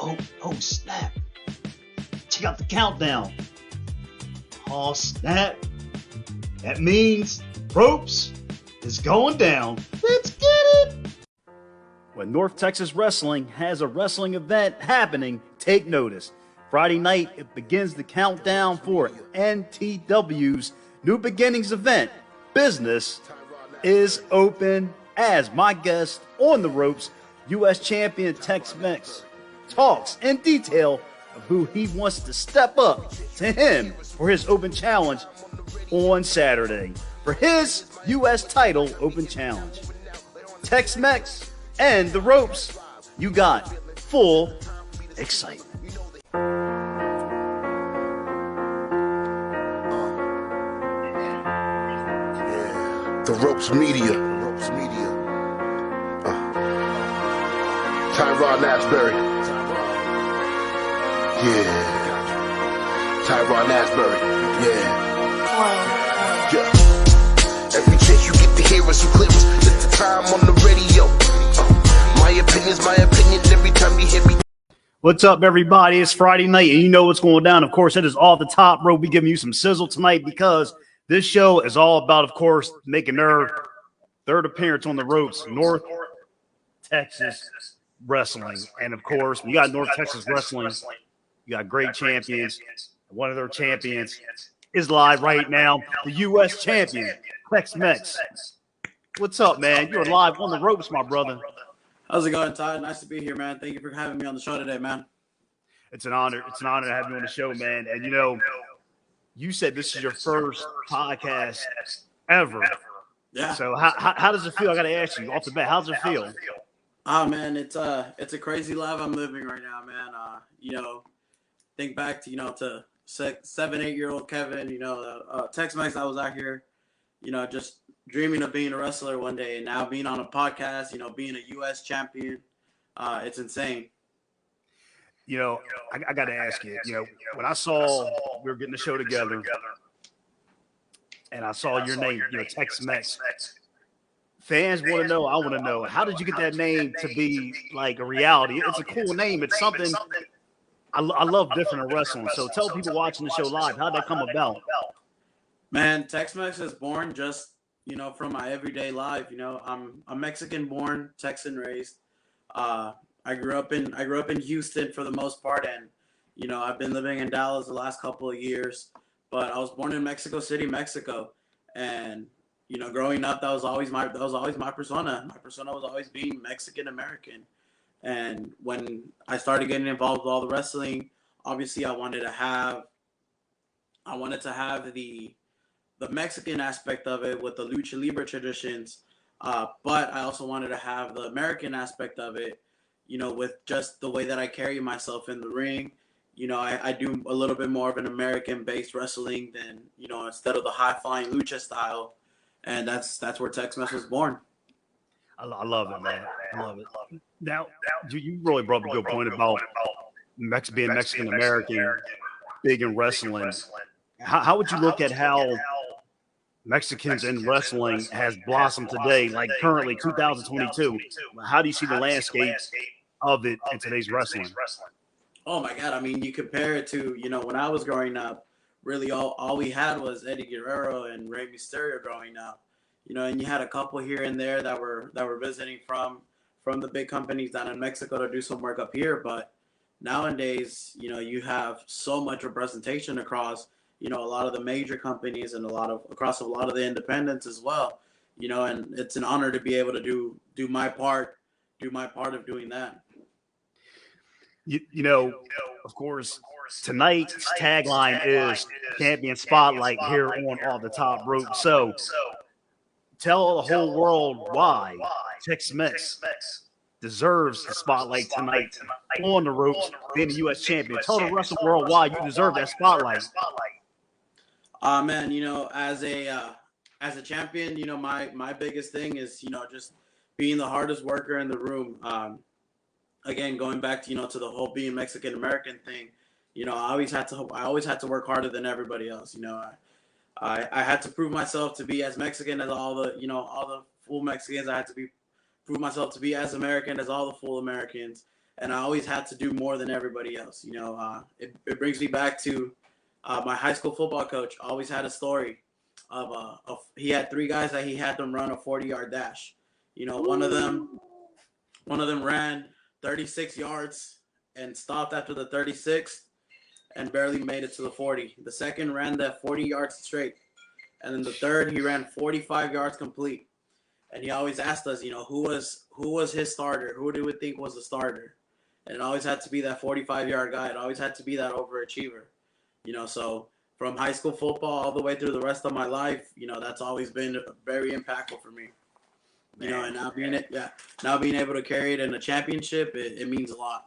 Oh, snap. Check out the countdown. Oh, snap. That means ropes is going down. Let's get it. When North Texas Wrestling has a wrestling event happening, take notice. Friday night, it begins the countdown for NTW's New Beginnings event. Business is open as my guest on the ropes, U.S. champion TEXMEX, talks in detail of who he wants to step up to him for his open challenge on Saturday for his U.S. title open challenge. TEXMEX and the ropes, you got full excitement. The Ropes Media. Ty Ashburry. Yeah. Ty Ashburry. Yeah. Every chance you get to hear us, you clear us. It's the time on the radio. My opinion's my opinion every time you hear me. What's up, everybody? It's Friday night, and you know what's going down. Of course, it is Off the Top Rope. We're giving you some sizzle tonight because this show is all about, of course, making their third appearance on the ropes, North Texas Wrestling. And, of course, when you got North Texas Wrestling, you got great champions. One of their champions is live right now, the U.S. champion, TEXMEX. What's up, man? You're live on the ropes, my brother. How's it going, Todd? Nice to be here, man. Thank you for having me on the show today, man. It's an honor. It's an honor to have you on the show, man. And, you know, you said this is your first podcast ever. Yeah. So how does it feel? I got to ask you off the bat. How does it feel? Oh, man, it's a crazy life I'm living right now, man. Think back to, to 7-8-year-old Kevin, TEXMEX, I was out here, just dreaming of being a wrestler one day, and now being on a podcast, being a U.S. champion, it's insane. I got to ask you, when I saw we were getting the show together and I saw your name, TEXMEX, fans want to know, I want to know, how did you get that name to be like a reality? It's a cool name. It's something I love different in wrestling. So tell people watching the show live, how'd that come about? Man, TEXMEX is born just, from my everyday life. I'm Mexican born, Texan raised. I grew up in Houston for the most part, and I've been living in Dallas the last couple of years. But I was born in Mexico City, Mexico, and growing up, that was always my persona. My persona was always being Mexican American. And when I started getting involved with all the wrestling, obviously I wanted to have the Mexican aspect of it with the lucha libre traditions, but I also wanted to have the American aspect of it. With just the way that I carry myself in the ring, I do a little bit more of an American-based wrestling than, instead of the high-flying lucha style. And that's where TEXMEX was born. I love it, man. I love it. Now, you really brought up a good point about being Mexican-American, big in wrestling. How would you look at how Mexicans in wrestling has blossomed today, like currently 2022? How do you see the landscape of it in today's wrestling? Oh my God. I mean, you compare it to, when I was growing up, really all we had was Eddie Guerrero and Rey Mysterio growing up, and you had a couple here and there that were visiting from the big companies down in Mexico to do some work up here. But nowadays, you have so much representation across, a lot of the major companies and across a lot of the independents as well, and it's an honor to be able to do my part of doing that. Of course, tonight's tagline is Champion Spotlight here on Off the Top Rope. So tell the whole world why TEXMEX deserves the spotlight tonight on the ropes, being the U.S. champion. Tell the wrestling world why you deserve that spotlight. Man, as a champion, my biggest thing is, just being the hardest worker in the room. Again, going back to, to the whole being Mexican American thing, I always had to work harder than everybody else. I had to prove myself to be as Mexican as all the full Mexicans. I had to prove myself to be as American as all the full Americans. and I always had to do more than everybody else. It brings me back to my high school football coach. Always had a story of he had 3 guys that he had them run a 40-yard dash. One of them ran 36 yards and stopped after the 36th and barely made it to the 40. The second ran that 40 yards straight. And then the third, he ran 45 yards complete. And he always asked us, who was his starter? Who do we think was the starter? And it always had to be that 45-yard guy. It always had to be that overachiever. So from high school football all the way through the rest of my life, that's always been very impactful for me. And now being able to carry it in a championship, it means a lot.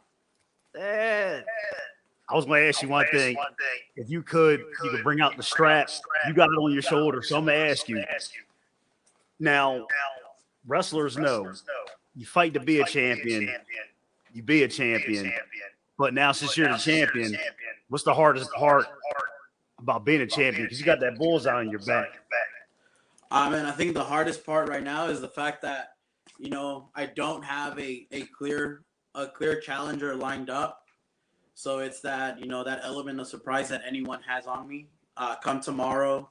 I was going to ask you one thing. If you could bring out the strap. You got it on your shoulder, so I'm going to ask you. Now, wrestlers know you fight to be a champion. You be a champion. But now, since you're the champion, what's the hardest part about being a champion? Because you got that bullseye on your back. Man, I think the hardest part right now is the fact that, I don't have a clear challenger lined up. So it's that, that element of surprise that anyone has on me. Come tomorrow,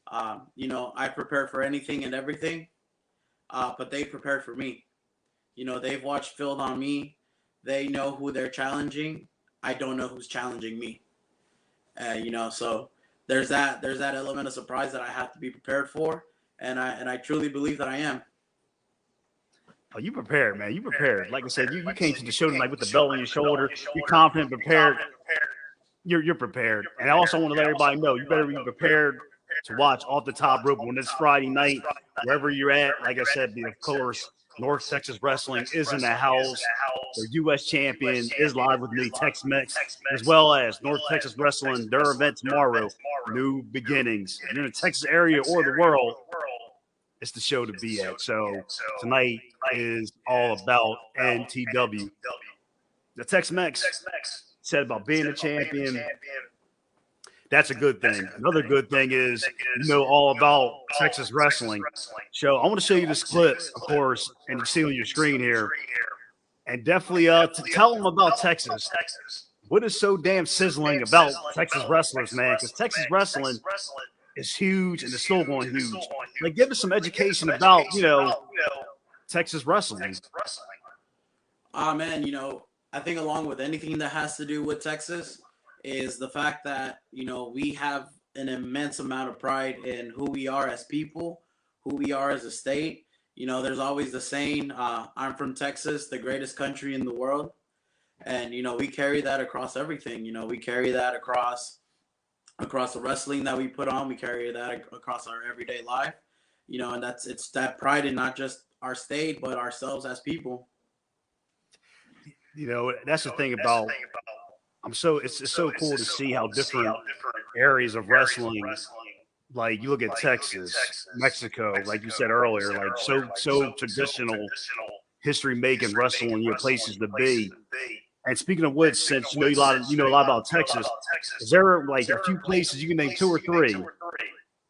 I prepare for anything and everything, but they prepared for me. They've watched film on me. They know who they're challenging. I don't know who's challenging me. So there's that element of surprise that I have to be prepared for, and I truly believe that I am. Oh, you prepared, man. You prepared. Like I said, you came to the show tonight with the belt on your shoulder. You're confident, prepared. You're prepared. And I also want to let everybody know you better be prepared to watch Off the Top Rope on this Friday night, wherever you're at. Like I said, of course, North Texas Wrestling is in the house. The U.S. champion is live with me, TEXMEX, as well as North Texas Wrestling, their event tomorrow, New Beginnings. If you're in the Texas area or the world, it's the show to be at. So tonight is all about NTW. The TEXMEX said about being a champion. That's a good thing. Another good thing is all about Texas wrestling. So I want to show you this clip, of course, and you see on your screen here. And definitely to tell them about Texas. What is so damn sizzling about Texas wrestlers, man? Because Texas wrestling is huge and it's still going huge. Like, give us some education about, Texas wrestling. Man, I think along with anything that has to do with Texas is the fact that, we have an immense amount of pride in who we are as people, who we are as a state. There's always the saying, I'm from Texas, the greatest country in the world. And, we carry that across everything. We carry that across the wrestling that we put on. We carry that across our everyday life, and it's that pride in not just our state, but ourselves as people. That's the thing about, it's so cool to see how different areas of wrestling, like you look at Texas, Mexico, like you said earlier, like so traditional, history-making wrestling, places to be. And speaking of which, since you know a lot about Texas, is there like a few places you can name 2 or 3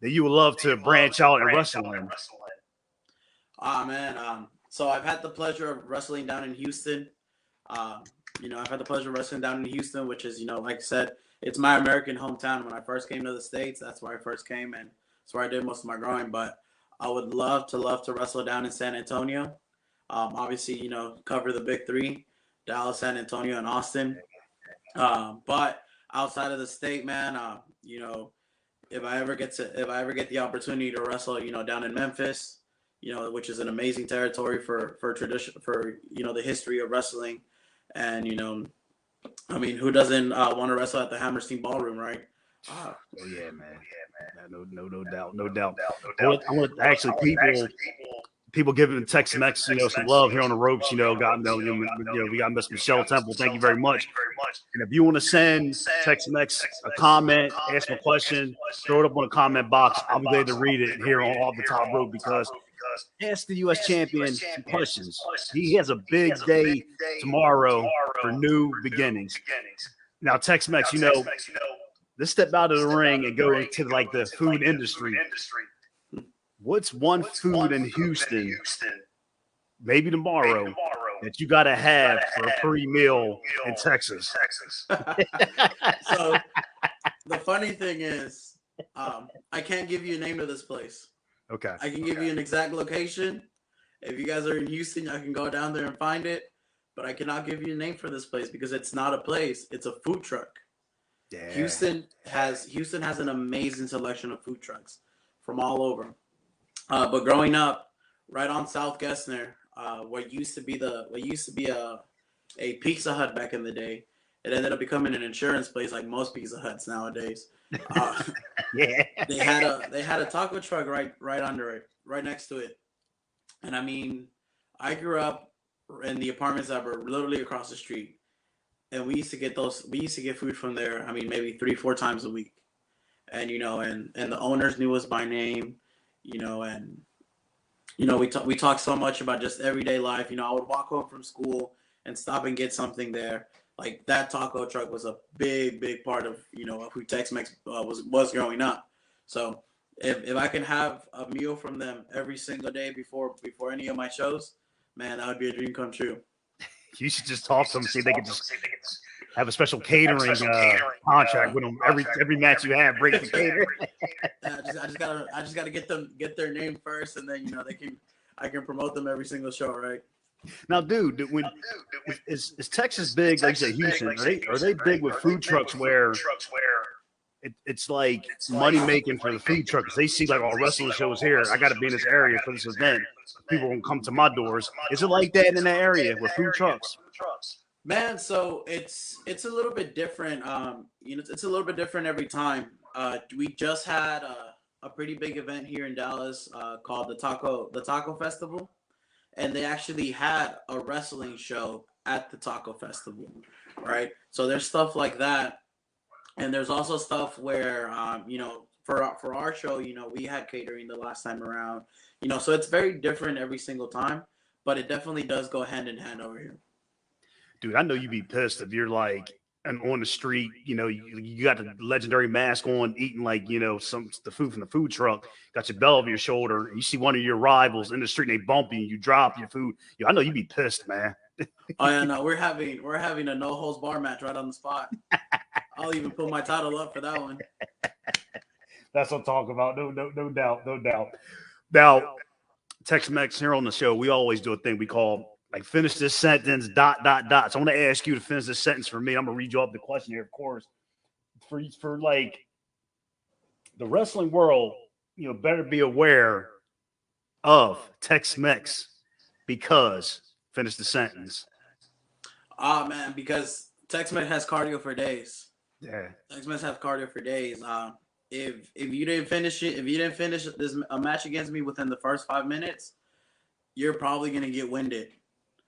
that you would love to branch out and wrestle in? Man, so I've had the pleasure of wrestling down in Houston. I've had the pleasure of wrestling down in Houston, which is, like I said, it's my American hometown. When I first came to the States, that's where I first came, and that's where I did most of my growing. But I would love to wrestle down in San Antonio. Obviously, cover the big 3. Dallas, San Antonio, and Austin. But outside of the state, man, if I ever get the opportunity to wrestle, down in Memphis, which is an amazing territory for tradition, for the history of wrestling, and who doesn't want to wrestle at the Hammerstein Ballroom, right? Oh yeah, man. No doubt. I want actually people giving TEXMEX, some love here on the ropes. We got Miss Michelle Temple. Thank you very much. And if you want to send TEXMEX a comment, ask a question, throw it up on the comment box. I'll be glad to read it here on Off the Top Rope, because ask the U.S. champion some questions. He has a big day tomorrow for New Beginnings. Now, TEXMEX, let's step out of the ring and go into like the food industry. What's one food in Houston, maybe tomorrow, that you got to have for a pre-meal in Texas? So the funny thing is, I can't give you a name of this place. Okay. I can give you an exact location. If you guys are in Houston, I can go down there and find it. But I cannot give you a name for this place because it's not a place. It's a food truck. Yeah. Houston has an amazing selection of food trucks from all over. But growing up, right on South Gessner, what used to be a Pizza Hut back in the day, it ended up becoming an insurance place like most Pizza Huts nowadays. Yeah. They had a taco truck right under it, right next to it. And I mean, I grew up in the apartments that were literally across the street. And we used to get food from there. I mean, maybe 3-4 times a week. And and the owners knew us by name, and we talked so much about just everyday life. I would walk home from school and stop and get something there. Like that taco truck was a big part of who Tex-Mex was growing up. So if I can have a meal from them every single day before any of my shows, man, that would be a dream come true. You should just talk to them and see if they could just have a special catering contract with them. Every match you have, break the catering. I just gotta get their name first, and then I can promote them every single show, right? Now, dude, is Texas big? Like you said, Houston, are they big with food trucks where it's like money making for the food truckers? They see like, wrestling shows here. I got to be in this area for this event. People won't come to my doors. Is it like that in that area with food trucks? Man, so it's a little bit different. It's a little bit different every time. We just had a pretty big event here in Dallas called the Taco Festival, and they actually had a wrestling show at the Taco Festival, right? So there's stuff like that, and there's also stuff where for our show, we had catering the last time around, so it's very different every single time, but it definitely does go hand in hand over here. Dude, I know you'd be pissed if you're like and on the street, you got the legendary mask on, eating like, the food from the food truck, got your belt over your shoulder, and you see one of your rivals in the street and they bump you and you drop your food. I know you'd be pissed, man. Oh yeah, no, we're having a no holds bar match right on the spot. I'll even put my title up for that one. That's what I'm talking about. No doubt. Now, Tex-Mex here on the show, we always do a thing we call like finish this sentence, ... So I want to ask you to finish this sentence for me. I'm gonna read you off the question here, of course. For like the wrestling world, better be aware of Tex-Mex because finish the sentence. Man, because Tex-Mex has cardio for days. Yeah. Tex-Mex has cardio for days. If you didn't finish a match against me within the first 5 minutes, you're probably gonna get winded.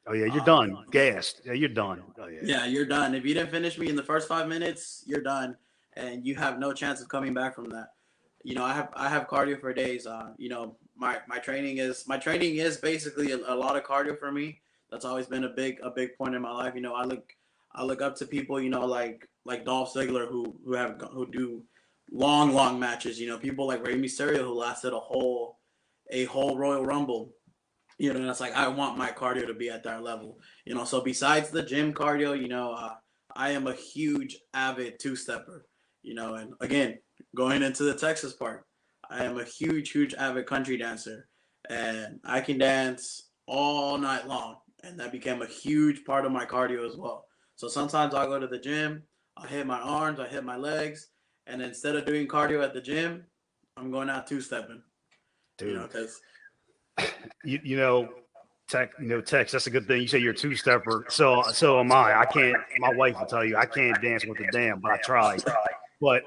Oh yeah, you're done. Gassed. Yeah, you're done. Oh yeah. Yeah, you're done. If you didn't finish me in the first 5 minutes, you're done, and you have no chance of coming back from that. I have cardio for days. My training is basically a lot of cardio for me. That's always been a big point in my life. I look up to people, like Dolph Ziggler who do long matches. People like Rey Mysterio who lasted a whole Royal Rumble. And it's like I want my cardio to be at that level. So besides the gym cardio, I am a huge avid two-stepper. And again, going into the Texas part, I am a huge avid country dancer, and I can dance all night long, and that became a huge part of my cardio as well. So sometimes I'll go to the gym, I'll hit my arms, I hit my legs, and instead of doing cardio at the gym, I'm going out two-stepping. Dude, because Tex, that's a good thing. You say you're a two-stepper. So am I. My wife will tell you I can't dance with a damn, but I try. But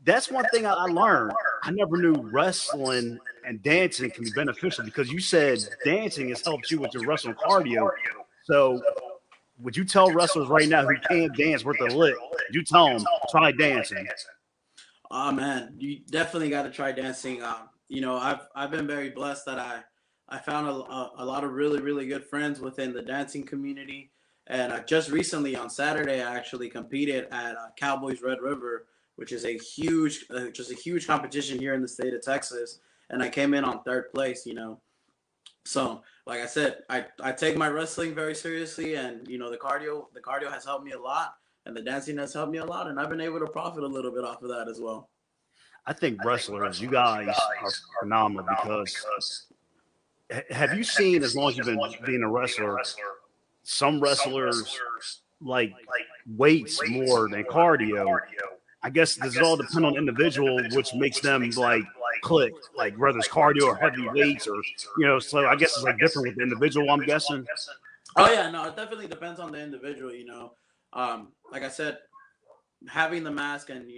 that's one thing I learned. I never knew wrestling and dancing can be beneficial because you said dancing has helped you with your wrestling cardio. So would you tell wrestlers right now who can't dance worth a lick, you tell them, try dancing? Oh, man, you definitely got to try dancing. I've been very blessed that I found a lot of really good friends within the dancing community. And just recently on Saturday, I actually competed at Cowboys Red River, which is a huge competition here in the state of Texas. And I came in on third place. So, like I said, I take my wrestling very seriously, and the cardio has helped me a lot, and the dancing has helped me a lot, and I've been able to profit a little bit off of that as well. I think wrestlers, you guys are phenomenal because have you seen, as long as you've been being a wrestler, some wrestlers like weights more than cardio. I guess this is all depend on the individual, which makes them like click, like whether it's cardio or heavy weights or So I guess it's like different with the individual. I'm guessing. Oh yeah, no, it definitely depends on the individual. Like I said, having the mask and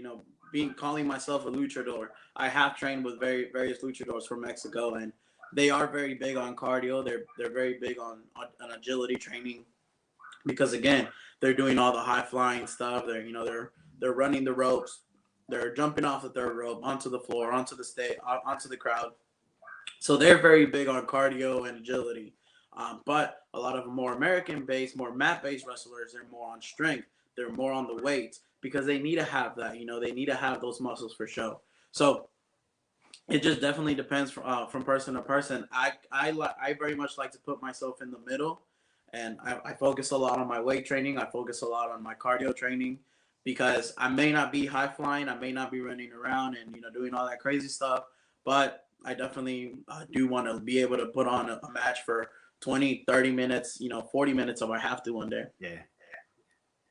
being calling myself a luchador, I have trained with various luchadors from Mexico, and they are very big on cardio. They're very big on agility training because again, they're doing all the high flying stuff. They're running the ropes. They're jumping off the third rope onto the floor, onto the stage, onto the crowd. So they're very big on cardio and agility. But a lot of more American-based, more mat-based wrestlers, they're more on strength. They're more on the weights because they need to have that. They need to have those muscles for show. So it just definitely depends from person to person. I very much like to put myself in the middle, and I focus a lot on my weight training. I focus a lot on my cardio training because I may not be high flying, I may not be running around and doing all that crazy stuff, but I definitely do want to be able to put on a match for 20, 30 minutes, 40 minutes if I have to one day. Yeah.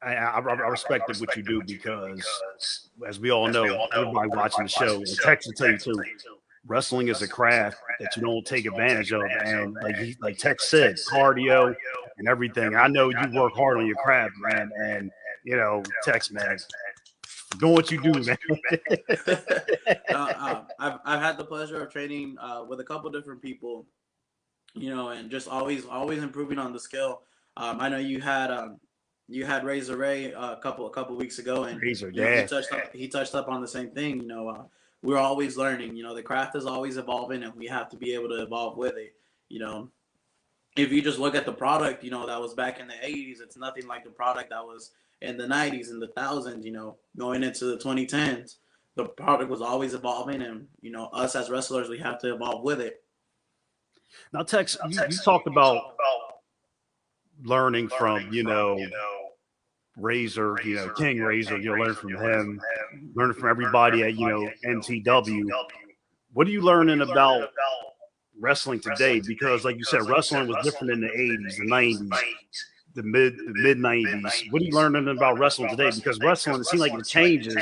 I respect what you do because, as we all know, everybody watching the show, and Tex will tell you too, wrestling is a craft that you don't take advantage of. And like Tex said, cardio and everything. I know you work hard on your craft, man. And Tex, man, doing what you do, man. I've had the pleasure of training with a couple different people, and just always improving on the skill. I know you had Razor Ray a couple weeks ago, and Razor, he touched up on the same thing. We're always learning. The craft is always evolving, and we have to be able to evolve with it. If you just look at the product, that was back in the 80s, it's nothing like the product that was in the 90s and the thousands. Going into the 2010s, the product was always evolving, and us as wrestlers, we have to evolve with it. Now, Tex, you talked about learning from Razor, King Razor. Learn from him, learn from everybody at NTW. What are you learning about wrestling today? Because, like you said, wrestling was different in the 80s, the 90s, the mid 90s. What are you learning about wrestling today? Because wrestling, it seems like it changes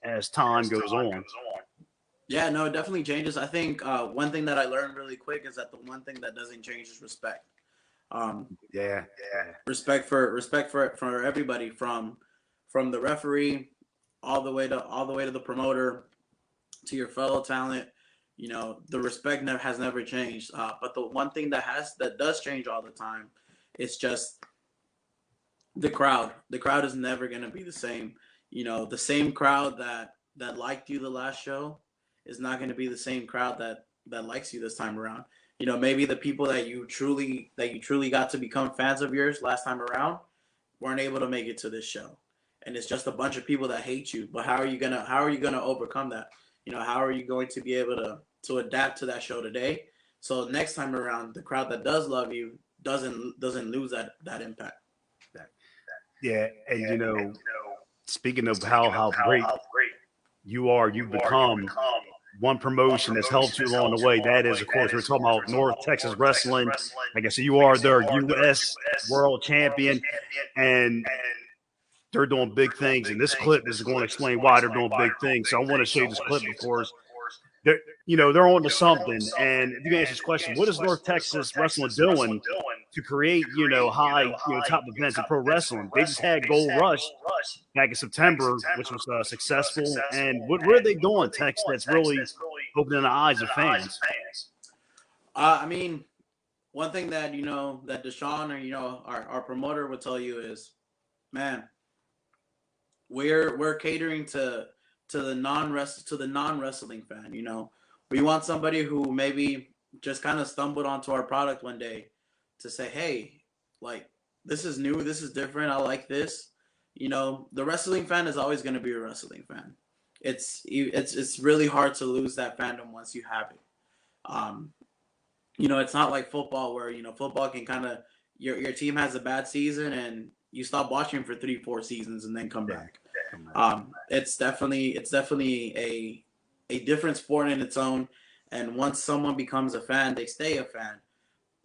as time goes on. Yeah, no, it definitely changes. I think one thing that I learned really quick is that the one thing that doesn't change is respect. Respect for everybody, from the referee all the way to the promoter, to your fellow talent. The respect has never changed. But the one thing that does change all the time, it's just the crowd. The crowd is never gonna be the same. The same crowd that liked you the last show is not gonna be the same crowd that likes you this time around. Maybe the people that you truly got to become fans of yours last time around weren't able to make it to this show, and it's just a bunch of people that hate you. But how are you gonna overcome that? How are you going to be able to adapt to that show today, so next time around the crowd that does love you doesn't lose that impact. Yeah, and speaking of how great you've become. One promotion that's helped you along the way, that is, of course, we're talking about North Texas Wrestling. Like I said, you are their U.S. World Champion, and they're doing big things. And this clip is going to explain why they're doing big things. So I want to show you this clip, of course. They're on to something. And if you can answer this question, what is North Texas Wrestling doing to create, high, top events in pro wrestling? They just had Gold Rush back in September, which was successful. And what are they doing, Tex, that's really opening the eyes of fans? I mean, one thing that that Deshaun or our promoter would tell you is, man, we're catering to the non-wrestling fan. We want somebody who maybe just kind of stumbled onto our product one day to say, hey, like, this is new, this is different, I like this. The wrestling fan is always going to be a wrestling fan. It's really hard to lose that fandom once you have it. It's not like football where football can kind of your team has a bad season and you stop watching for 3-4 seasons and then come Yeah. back. Come on. It's definitely a different sport in its own, and once someone becomes a fan, they stay a fan.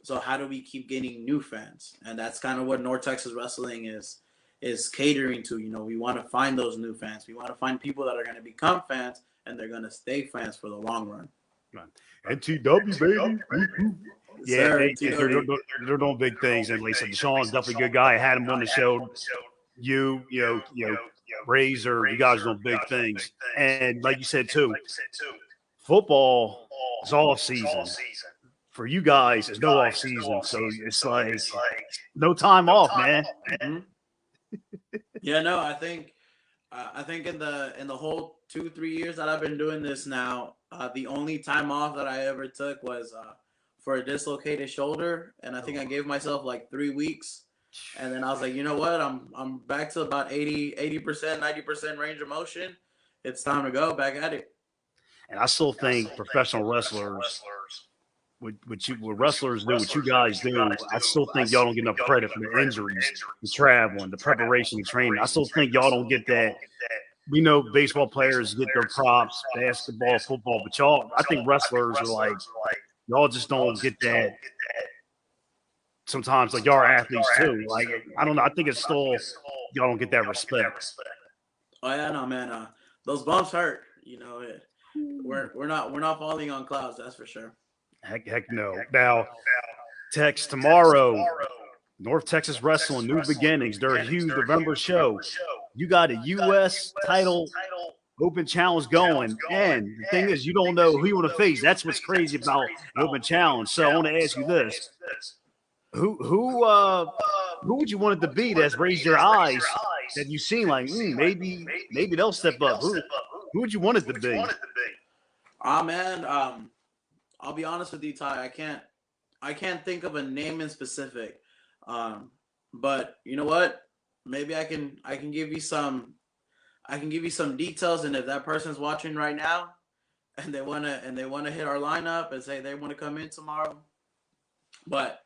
So how do we keep getting new fans? And that's kind of what North Texas Wrestling is catering to. We want to find those new fans. We want to find people that are going to become fans and they're going to stay fans for the long run. NTW, baby. Woo-hoo. Yes, Yeah, sir. they're doing big things. And like I said, Deshaun's definitely a good guy. I had him on the show. Razor, you guys are doing big things. And like you said, too, football is off season. For you guys, it's no off season. So it's like no time off, man. Mm-hmm. Yeah, no, I think in the whole 2-3 years that I've been doing this now, the only time off that I ever took was for a dislocated shoulder, and I think I gave myself like 3 weeks, and then I was like, you know what, I'm back to about 80%, 90% range of motion. It's time to go back at it. And I still think professional wrestlers, what wrestlers do, what you guys do, I still think y'all don't get enough credit for the injuries, the traveling, the preparation, the training. I still think y'all don't get that. We know baseball players get their props, basketball, football, but y'all, I think wrestlers are like, y'all just don't get that. Sometimes, like y'all are athletes too. Like I don't know. I think it's still y'all don't get that respect. Oh yeah, no man, those bumps hurt. We're not falling on clouds, that's for sure. Heck no. Now, Tex tomorrow, North Texas Wrestling, New Beginnings. They're a huge November show. You got a U.S. title open challenge going, and the thing is, you don't know who you want to face. That's what's crazy about an open challenge. So I want to ask you this: who would you want it to be that's raised your eyes that you've seen like maybe they'll step up? Who would you want it to be? Man, I'll be honest with you, Ty. I can't think of a name in specific. But you know what? Maybe I can give you some details, and if that person's watching right now and they wanna hit our lineup and say they want to come in tomorrow, but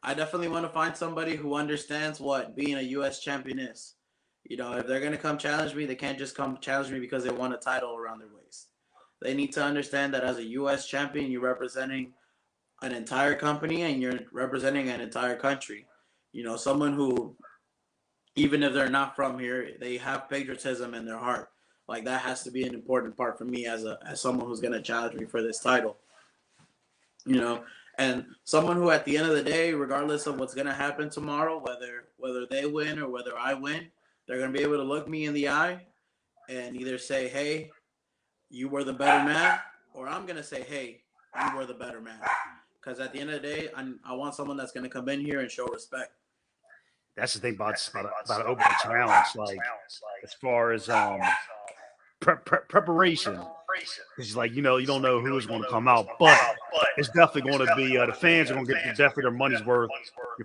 I definitely want to find somebody who understands what being a U.S. champion is. If they're gonna come challenge me, they can't just come challenge me because they want a title around their waist. They need to understand that as a U.S. champion, you're representing an entire company and you're representing an entire country. Someone who, even if they're not from here, they have patriotism in their heart. Like that has to be an important part for me as someone who's gonna challenge me for this title. And someone who, at the end of the day, regardless of what's gonna happen tomorrow, whether they win or whether I win, they're gonna be able to look me in the eye and either say, "Hey, you were the better man," or I'm gonna say, "Hey, you were the better man." Because at the end of the day, I want someone that's gonna come in here and show respect. That's the thing about an open challenge. Like as far as preparation, because like you don't know who's going to come out, but it's definitely going to be the fans are going to get definitely their money's worth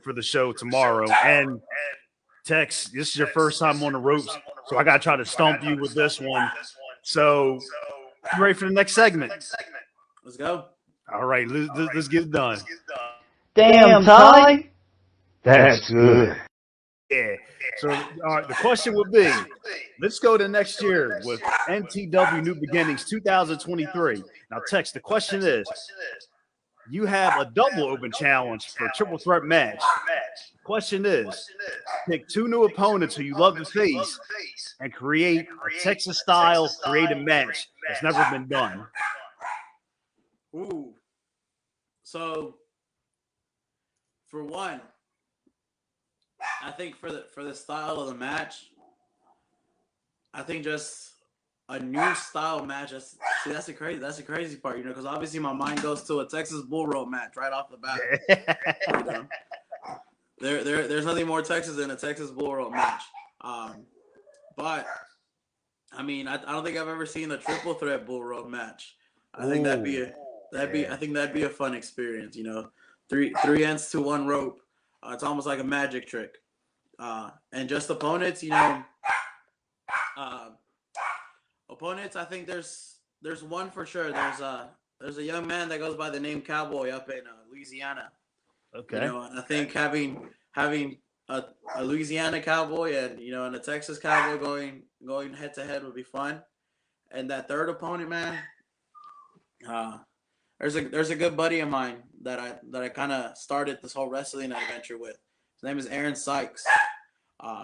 for the show tomorrow. And Tex, this is your first time on the ropes, so I got to try to stump you with this one. So you ready for the next segment? Let's go. All right, let's get it done. Damn, Ty. That's good. Yeah. So the question would be, let's go to next year with NTW New Beginnings 2023. Now, Tex, the question is, you have a double open challenge for a triple threat match. The question is, pick two new opponents who you love to face and create a Texas-style creative match that's never been done. Ooh. So, for one, I think for the style of the match, I think just a new style match. That's the crazy part, because obviously my mind goes to a Texas Bull Rope match right off the bat. There's nothing more Texas than a Texas Bull Rope match. But I mean, I don't think I've ever seen a triple threat Bull Rope match. I think that'd be a fun experience. Three ends to one rope. It's almost like a magic trick. And just opponents, opponents. I think there's one for sure. there's a young man that goes by the name Cowboy up in Louisiana. Okay. You know, and I think having a Louisiana Cowboy and a Texas Cowboy going head to head would be fun. And that third opponent, man, there's a good buddy of mine that I kind of started this whole wrestling adventure with. His name is Aaron Sykes.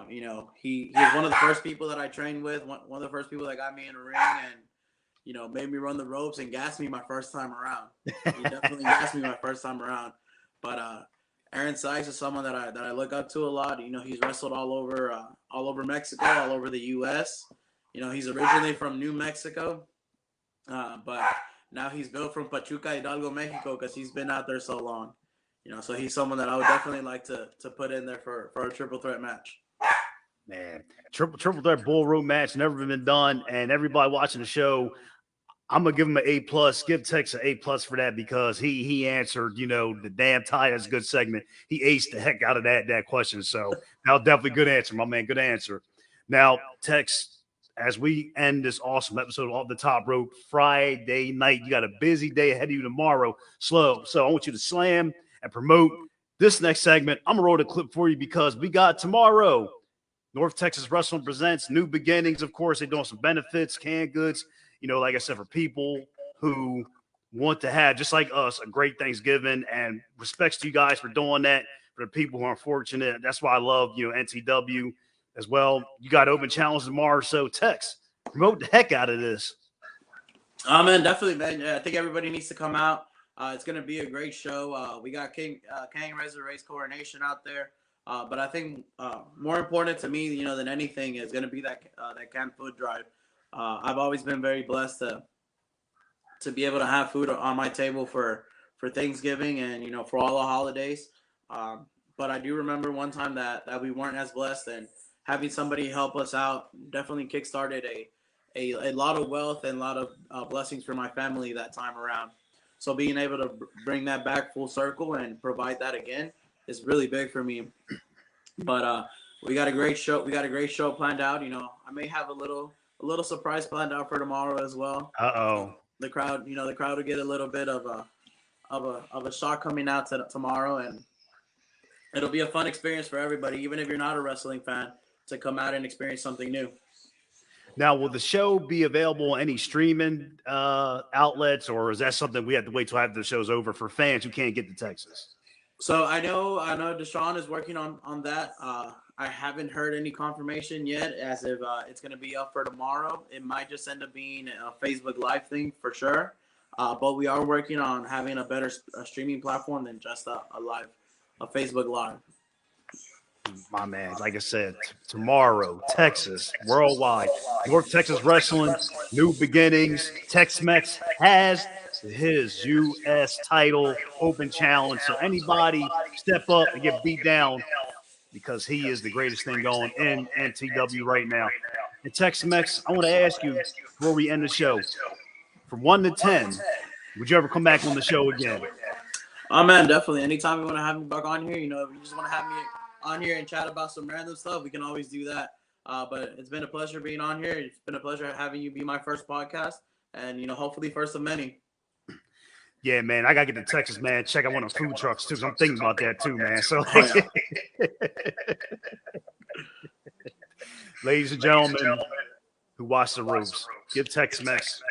He was one of the first people that I trained with, one of the first people that got me in the ring and made me run the ropes and gassed me my first time around. He definitely gassed me my first time around. But Aaron Sykes is someone that I look up to a lot. He's wrestled all over Mexico, all over the U.S. He's originally from New Mexico, but now he's built from Pachuca, Hidalgo, Mexico, because he's been out there so long. So he's someone that I would definitely like to put in there for a triple threat match. Man, triple threat bull rope match never been done, and everybody watching the show, I'm gonna give him an A+. Give Tex an A+ for that because he answered, the damn Ty. That's a good segment. He aced the heck out of that question. So that was definitely a good answer, my man. Good answer. Now, Tex, as we end this awesome episode off the top rope, Friday night, you got a busy day ahead of you tomorrow. So I want you to slam and promote this next segment. I'm gonna roll the clip for you because we got tomorrow. North Texas Wrestling presents New Beginnings. Of course, they're doing some benefits, canned goods. Like I said, for people who want to have, just like us, a great Thanksgiving, and respects to you guys for doing that. For the people who are unfortunate, that's why I love NTW as well. You got open challenge tomorrow, so Tex, promote the heck out of this. Man, definitely, man. I think everybody needs to come out. It's going to be a great show. We got King Reza Ray's coronation out there. But I think more important to me, than anything is going to be that canned food drive. I've always been very blessed to be able to have food on my table for Thanksgiving and, for all the holidays. But I do remember one time that we weren't as blessed, and having somebody help us out definitely kickstarted a lot of wealth and a lot of blessings for my family that time around. So being able to bring that back full circle and provide that again is really big for me. But we got a great show. We got a great show planned out. I may have a little surprise planned out for tomorrow as well. The crowd will get a little bit of a shock coming out tomorrow, and it'll be a fun experience for everybody, even if you're not a wrestling fan, to come out and experience something new. Now, will the show be available on any streaming outlets, or is that something we have to wait till after the show's over for fans who can't get to Texas? So I know Deshaun is working on that. I haven't heard any confirmation yet as if it's going to be up for tomorrow. It might just end up being a Facebook Live thing for sure. But we are working on having a better streaming platform than just a Facebook Live. My man, like I said, tomorrow, Texas, worldwide, North Texas Wrestling, New Beginnings. TEXMEX has his U.S. title open challenge. So anybody step up and get beat down because he is the greatest thing going in NTW right now. And TEXMEX, I want to ask you before we end the show, from 1 to 10, would you ever come back on the show again? Oh, man, definitely. Anytime you want to have me back on here, if you just want to have me on here and chat about some random stuff, we can always do that. But it's been a pleasure being on here. It's been a pleasure having you be my first podcast, and hopefully first of many. Yeah, man, I gotta get to Texas, man. Check out one of the food trucks too. So I'm thinking about that too, man. So, ladies and gentlemen who watch the ropes, give TEXMEX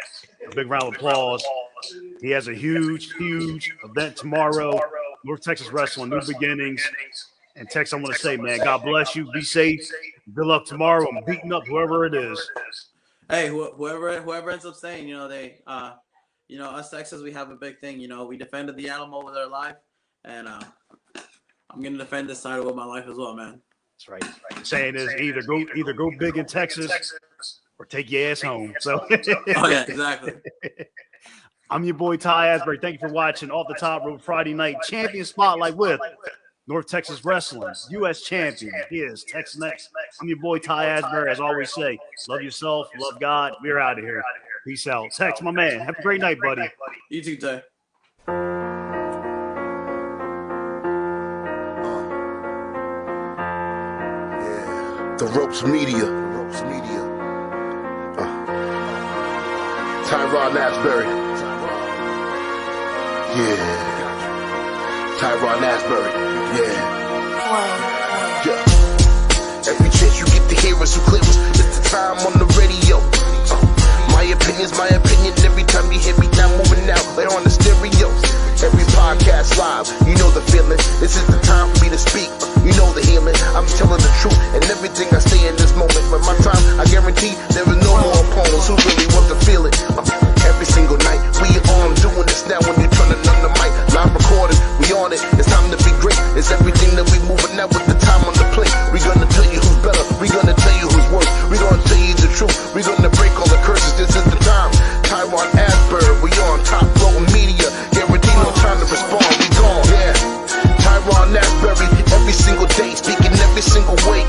a big round of applause. He has a huge event tomorrow. North Texas Wrestling, New Beginnings. And Tex, I want to say, man, God bless you. Be safe. Good luck tomorrow. I'm beating up whoever it is. Hey, whoever ends up staying, us Texans, we have a big thing. We defended the animal with our life, and I'm gonna defend this title with my life as well, man. That's right. The saying is either go big in Texas or take your ass home. So, oh yeah, exactly. I'm your boy Ty Ashburry. Thank you for watching Off the Top Rope Friday Night Champion Spotlight with North Texas Wrestling, U.S. champion. He is TEXMEX. I'm your boy Ty Ashburry. As always say, love yourself, love God. We're out of here. Peace out. Tex, my man. Have a great night, buddy. You too, Ty. The Ropes Media. Ty Ashburry. Yeah. Ty Ashburry. Yeah. Every chance you get to hear us, you clear us. It's the time on the radio. My opinion's my opinion. Every time you hear me now moving out, they're on the stereo. Every podcast live, you know the feeling. This is the time for me to speak. You know the healing. I'm telling the truth and everything I say in this moment. But my time, I guarantee there is no more opponents who really want to feel it. Every single night, we on doing this now. When you turning on the mic, live recording, we on it. It's time to be great. It's everything that we moving out with the time on the plate. We gonna tell you who's better. We gonna tell you who's worse. We gonna tell you the truth. We gonna break all the curses. This is the time. Ty Ashburry, we on top row media. Guarantee no time to respond. We gone. Yeah. Ty Ashburry, every single day, speaking every single way.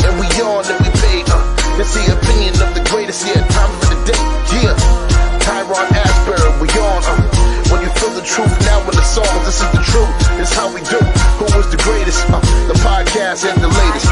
And we on and we pay. It's the opinion of the greatest. Yeah, time for the day. Yeah. Ty Ashburry, we on. When you feel the truth now in the song, this is the truth. It's how we do. Who was the greatest? The podcast and the latest.